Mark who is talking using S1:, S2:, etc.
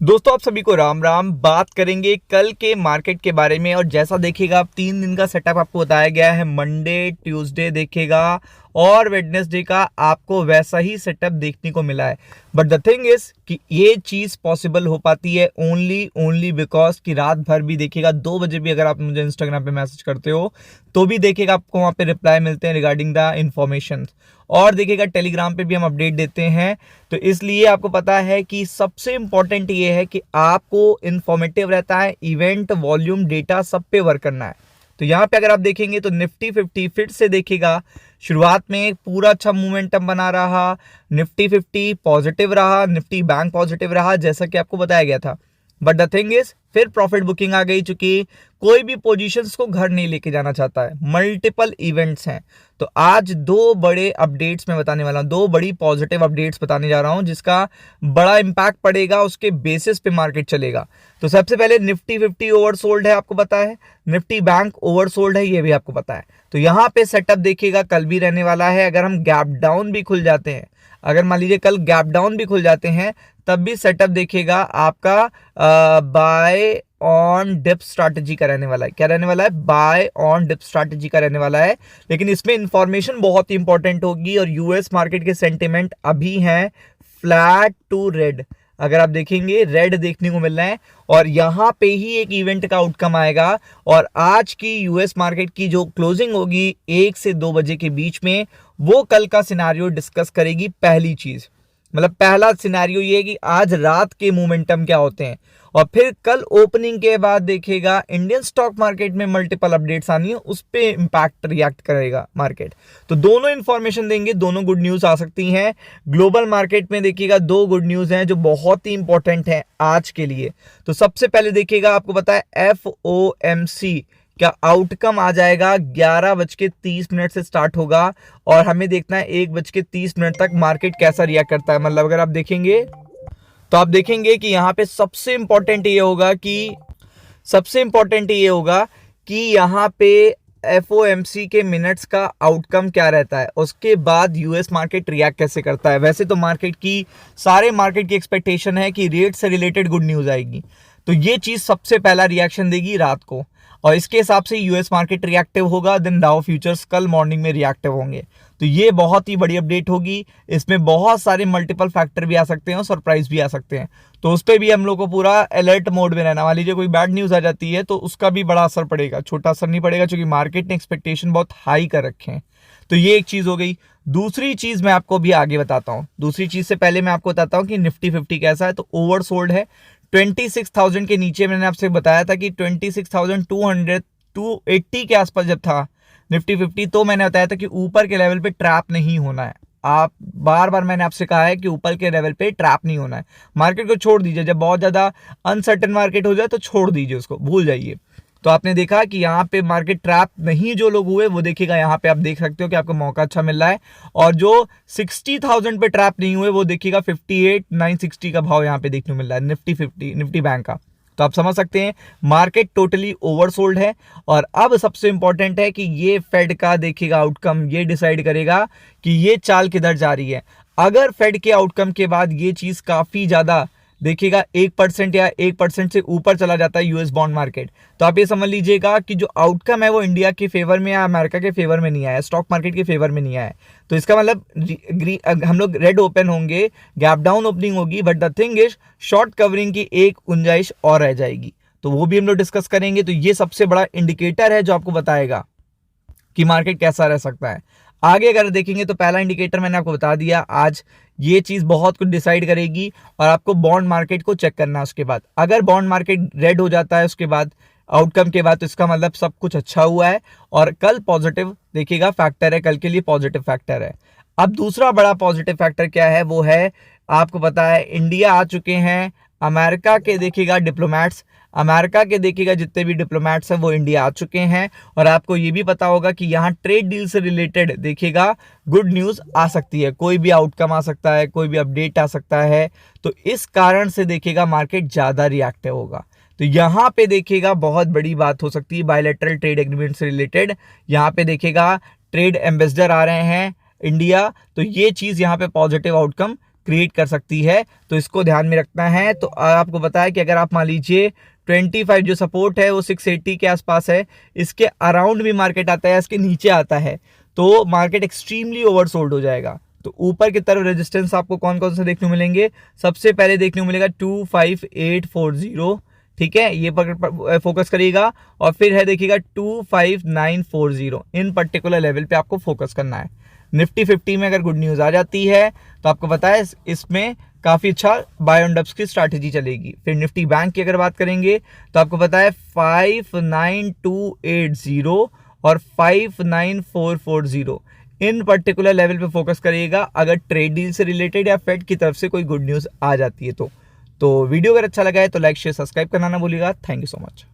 S1: दोस्तों आप सभी को राम राम। बात करेंगे कल के मार्केट के बारे में। और जैसा देखिएगा आप 3 दिन का सेटअप आपको बताया गया है, मंडे ट्यूसडे देखेगा और वेडनेसडे का आपको वैसा ही सेटअप देखने को मिला है। बट द थिंग इज कि ये चीज़ पॉसिबल हो पाती है ओनली बिकॉज कि रात भर भी देखिएगा 2 बजे भी अगर आप मुझे इंस्टाग्राम पे मैसेज करते हो तो भी देखिएगा आपको वहाँ पे रिप्लाई मिलते हैं रिगार्डिंग द इंफॉर्मेशन। और देखिएगा टेलीग्राम पे भी हम अपडेट देते हैं। तो इसलिए आपको पता है कि सबसे इंपॉर्टेंट ये है कि आपको इंफॉर्मेटिव रहता है, इवेंट वॉल्यूम डेटा सब पे वर्क करना है। तो यहाँ पे अगर आप देखेंगे तो निफ्टी 50 फिर से देखिएगा शुरुआत में एक पूरा अच्छा मोमेंटम बना रहा, निफ्टी 50 पॉजिटिव रहा, निफ्टी बैंक पॉजिटिव रहा जैसा कि आपको बताया गया था। बट द थिंग इज फिर प्रॉफिट बुकिंग आ गई, चूंकि कोई भी पोजीशंस को घर नहीं लेके जाना चाहता है, मल्टीपल इवेंट्स हैं। तो आज 2 बड़े अपडेट्स मैं बताने वाला हूं, 2 बड़ी पॉजिटिव अपडेट्स बताने जा रहा हूं जिसका बड़ा इंपैक्ट पड़ेगा, उसके बेसिस पे मार्केट चलेगा। तो सबसे पहले निफ्टी 50 ओवरसोल्ड है आपको पता है, निफ्टी बैंक ओवरसोल्ड है ये भी आपको पता है। तो यहाँ पे सेटअप देखिएगा कल भी रहने वाला है। अगर हम गैप डाउन भी खुल जाते हैं, अगर मान लीजिए कल गैप डाउन भी खुल जाते हैं तब भी सेटअप देखिएगा आपका बाय ऑन डिप स्ट्रैटेजी का रहने वाला है। क्या रहने वाला है? बाय ऑन डिप स्ट्रैटेजी का रहने वाला है। लेकिन इसमें इंफॉर्मेशन बहुत ही इंपॉर्टेंट होगी और यूएस मार्केट के सेंटिमेंट अभी हैं फ्लैट टू रेड। अगर आप देखेंगे रेड देखने को मिल रहा है और यहां पे ही एक इवेंट का आउटकम आएगा। और आज की यूएस मार्केट की जो क्लोजिंग होगी 1 से 2 बजे के बीच में, वो कल का सिनारियो डिस्कस करेगी। पहली चीज मतलब पहला सिनेरियो ये है कि आज रात के मोमेंटम क्या होते हैं, और फिर कल ओपनिंग के बाद देखिएगा इंडियन स्टॉक मार्केट में मल्टीपल अपडेट्स आनी है, उस पे इंपैक्ट रिएक्ट करेगा मार्केट। तो दोनों इंफॉर्मेशन देंगे, दोनों गुड न्यूज आ सकती हैं। ग्लोबल मार्केट में देखिएगा 2 गुड न्यूज हैं जो बहुत ही इंपॉर्टेंट हैं आज के लिए। तो सबसे पहले देखिएगा आपको पता है FOMC क्या आउटकम आ जाएगा 11:30 से स्टार्ट होगा और हमें देखना है 1:30 तक मार्केट कैसा रिएक्ट करता है। मतलब अगर आप देखेंगे तो आप देखेंगे कि यहाँ पे सबसे इंपॉर्टेंट ये होगा कि यहाँ पे FOMC के मिनट्स का आउटकम क्या रहता है, उसके बाद यूएस मार्केट रिएक्ट कैसे करता है। वैसे तो सारे मार्केट की एक्सपेक्टेशन है कि रेट से रिलेटेड गुड न्यूज आएगी, तो ये चीज सबसे पहला रिएक्शन देगी रात को और इसके हिसाब से यूएस मार्केट रिएक्टिव होगा। देन डाउ फ्यूचर्स कल मॉर्निंग में रिएक्टिव होंगे। तो ये बहुत ही बड़ी अपडेट होगी। इसमें बहुत सारे मल्टीपल फैक्टर भी आ सकते हैं और सरप्राइज भी आ सकते हैं, तो उस पर भी हम लोग को पूरा अलर्ट मोड में रहना। मान लीजिए कोई बैड न्यूज आ जाती है तो उसका भी बड़ा असर पड़ेगा, छोटा असर नहीं पड़ेगा क्योंकि मार्केट ने एक्सपेक्टेशन बहुत हाई कर रखे हैं। तो ये एक चीज हो गई। दूसरी चीज मैं आपको भी आगे बताता हूं। दूसरी चीज से पहले मैं आपको बताता हूं कि निफ्टी 50 कैसा है। तो ओवरसोल्ड है 26,000 के नीचे। मैंने आपसे बताया था कि 26,200 280 के आसपास जब था निफ्टी 50, तो मैंने बताया था कि ऊपर के लेवल पे ट्रैप नहीं होना है। आप बार बार मैंने आपसे कहा है कि ऊपर के लेवल पे ट्रैप नहीं होना है। मार्केट को छोड़ दीजिए, जब बहुत ज्यादा अनसर्टेन मार्केट हो जाए तो छोड़ दीजिए, उसको भूल जाइए। तो आपने देखा कि यहाँ पे मार्केट ट्रैप नहीं जो लोग हुए वो देखिएगा यहाँ पे आप देख सकते हो कि आपको मौका अच्छा मिल रहा है। और जो 60,000 पे ट्रैप नहीं हुए वो देखिएगा 58,960 का भाव यहाँ पे देखने को मिल रहा है निफ्टी बैंक का। तो आप समझ सकते हैं मार्केट टोटली ओवरसोल्ड है। और अब सबसे इंपॉर्टेंट है कि ये फेड का देखिएगा आउटकम ये डिसाइड करेगा कि ये चाल किधर जा रही है। अगर फेड के आउटकम के बाद ये चीज काफी ज्यादा देखिएगा 1% या 1% से ऊपर चला जाता है यूएस बॉन्ड मार्केट, तो आप ये समझ लीजिएगा कि जो आउटकम है वो इंडिया के फेवर में या अमेरिका के फेवर में नहीं आया, स्टॉक मार्केट के फेवर में नहीं आया। तो इसका मतलब हम लोग रेड ओपन होंगे, गैप डाउन ओपनिंग होगी, but the thing is short covering की एक गुंजाइश और रह जाएगी। तो वो भी हम लोग डिस्कस करेंगे। तो ये सबसे बड़ा इंडिकेटर है जो आपको बताएगा कि मार्केट कैसा रह सकता है। आगे अगर देखेंगे तो पहला इंडिकेटर मैंने आपको बता दिया, आज ये चीज बहुत कुछ डिसाइड करेगी और आपको बॉन्ड मार्केट को चेक करना है। उसके बाद अगर बॉन्ड मार्केट रेड हो जाता है उसके बाद आउटकम के बाद, तो इसका मतलब सब कुछ अच्छा हुआ है और कल पॉजिटिव देखिएगा फैक्टर है, कल के लिए पॉजिटिव फैक्टर है। अब दूसरा बड़ा पॉजिटिव फैक्टर क्या है, वो है आपको पता है इंडिया आ चुके हैं अमेरिका के देखिएगा डिप्लोमैट्स, अमेरिका के देखिएगा जितने भी डिप्लोमैट्स हैं वो इंडिया आ चुके हैं। और आपको ये भी पता होगा कि यहाँ ट्रेड डील से रिलेटेड देखिएगा गुड न्यूज आ सकती है, कोई भी आउटकम आ सकता है, कोई भी अपडेट आ सकता है। तो इस कारण से देखिएगा मार्केट ज्यादा रिएक्टिव होगा। तो यहाँ पे देखिएगा बहुत बड़ी बात हो सकती है बायलैटरल ट्रेड एग्रीमेंट से रिलेटेड। यहाँ पे देखिएगा ट्रेड एम्बेसडर आ रहे हैं इंडिया, तो ये चीज यहाँ पे पॉजिटिव आउटकम क्रिएट कर सकती है, तो इसको ध्यान में रखना है। तो आपको बताया कि अगर आप मान लीजिए 25 जो सपोर्ट है वो 680 के आसपास है, इसके अराउंड भी मार्केट आता है, इसके नीचे आता है, तो मार्केट एक्सट्रीमली ओवरसोल्ड हो जाएगा। तो ऊपर की तरफ रेजिस्टेंस आपको कौन कौन से देखने को मिलेंगे? सबसे पहले देखने को मिलेगा 25840, ठीक है, ये फोकस करिएगा। और फिर है देखिएगा 25940, इन पर्टिकुलर लेवल पे आपको फोकस करना है। निफ्टी 50 में अगर गुड न्यूज़ आ जाती है तो आपको पता है इसमें काफ़ी अच्छा बाय ऑन डिप्स की स्ट्रैटेजी चलेगी। फिर निफ्टी बैंक की अगर बात करेंगे तो आपको पता है 59280 और 59440, इन पर्टिकुलर लेवल पे फोकस करिएगा अगर ट्रेड डील से रिलेटेड या फेड की तरफ से कोई गुड न्यूज़ आ जाती है तो वीडियो अगर अच्छा लगा है तो लाइक शेयर सब्सक्राइब करना ना भूलिएगा। Thank you so much.